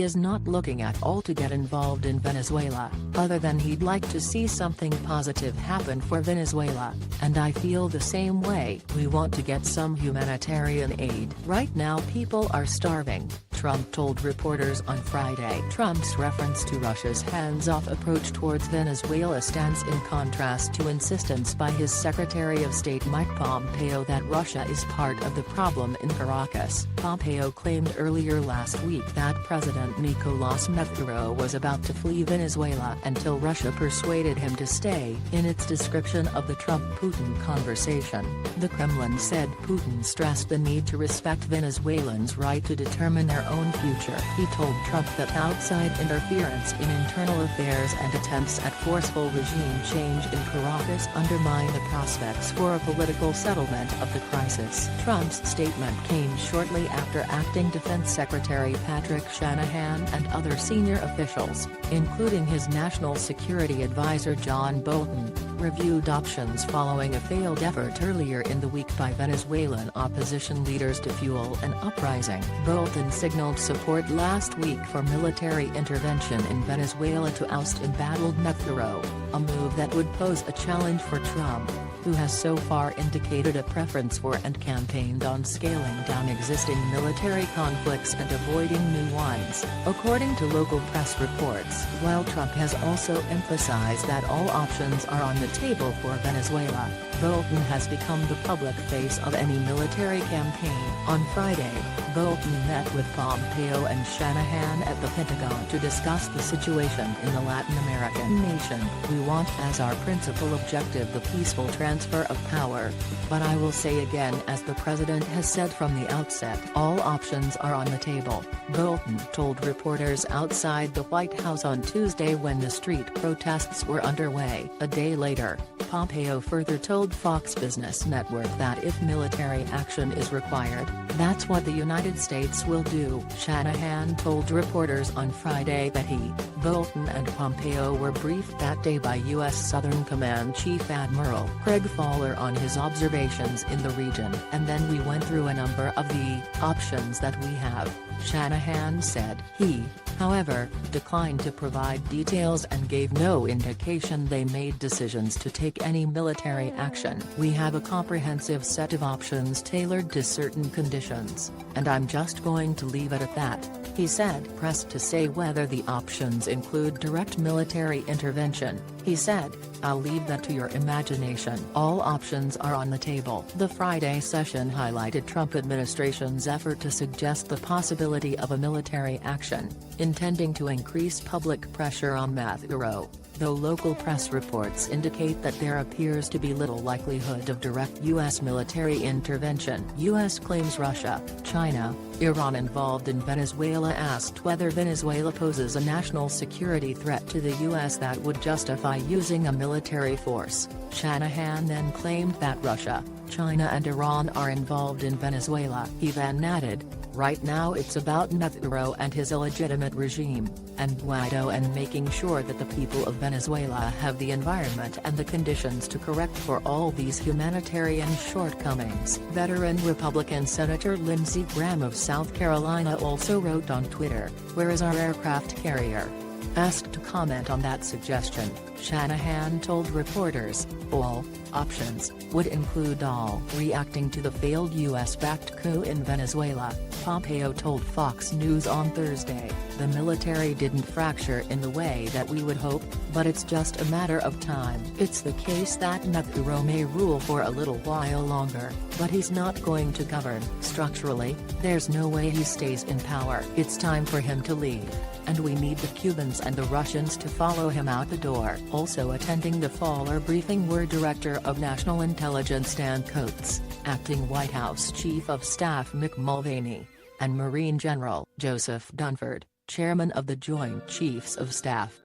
is not looking at all to get involved in Venezuela, other than he'd like to see something positive happen for Venezuela, and I feel the same way. We want to get some humanitarian aid. Right now people are starving, Trump told reporters on Friday. Trump's reference to Russia's hands-off approach towards Venezuela stands in contrast to insistence by his Secretary of State Mike Pompeo that Russia is part of the problem in Caracas. Pompeo claimed earlier last week that President Nicolás Maduro was about to flee Venezuela until Russia persuaded him to stay. In its description of the Trump-Putin conversation, the Kremlin said Putin stressed the need to respect Venezuelans' right to determine their own future. He told Trump that outside interference in internal affairs and attempts at forceful regime change in Caracas undermine the prospects for a political settlement of the crisis. Trump's statement came shortly after Acting Defense Secretary Patrick Shanahan and other senior officials, including his National Security Advisor John Bolton, reviewed options following a failed effort earlier in the week by Venezuelan opposition leaders to fuel an uprising. Bolton signaled support last week for military intervention in Venezuela to oust embattled Maduro, a move that would pose a challenge for Trump, who has so far indicated a preference for and campaigned on scaling down existing military conflicts and avoiding new ones, according to local press reports. While Trump has also emphasized that all options are on the table for Venezuela, Bolton has become the public face of any military campaign. On Friday, Bolton met with Pompeo and Shanahan at the Pentagon to discuss the situation in the Latin American nation. We want as our principal objective the peaceful transfer of power, but I will say again, as the president has said from the outset, all options are on the table, Bolton told reporters outside the White House on Tuesday when the street protests were underway. A day later, Pompeo further told Fox Business Network that if military action is required, that's what the United States will do. Shanahan told reporters on Friday that he, Bolton and Pompeo were briefed that day by U.S. Southern Command Chief Admiral Craig Fowler on his observations in the region. And then we went through a number of the options that we have, Shanahan said. He, however, declined to provide details and gave no indication they made decisions to take any military action. We have a comprehensive set of options tailored to certain conditions, and I'm just going to leave it at that, he said. Pressed to say whether the options include direct military intervention, he said, "I'll leave that to your imagination. All options are on the table." The Friday session highlighted Trump administration's effort to suggest the possibility of a military action, intending to increase public pressure on Maduro, though local press reports indicate that there appears to be little likelihood of direct U.S. military intervention. U.S. claims Russia, China, Iran involved in Venezuela. Asked whether Venezuela poses a national security threat to the U.S. that would justify using a military force, Shanahan then claimed that Russia, China and Iran are involved in Venezuela. He then added, "Right now it's about Maduro and his illegitimate regime, and Guaido and making sure that the people of Venezuela have the environment and the conditions to correct for all these humanitarian shortcomings." Veteran Republican Senator Lindsey Graham of South Carolina also wrote on Twitter, "Where is our aircraft carrier?" Asked to comment on that suggestion, Shanahan told reporters, "All options would include all." Reacting to the failed U.S.-backed coup in Venezuela, Pompeo told Fox News on Thursday, "The military didn't fracture in the way that we would hope, but it's just a matter of time. It's the case that Maduro may rule for a little while longer, but he's not going to govern. Structurally, there's no way he stays in power. It's time for him to leave, and we need the Cubans and the Russians to follow him out the door." Also attending the Fowler briefing were Director of National Intelligence Dan Coats, Acting White House Chief of Staff Mick Mulvaney, and Marine General Joseph Dunford, Chairman of the Joint Chiefs of Staff.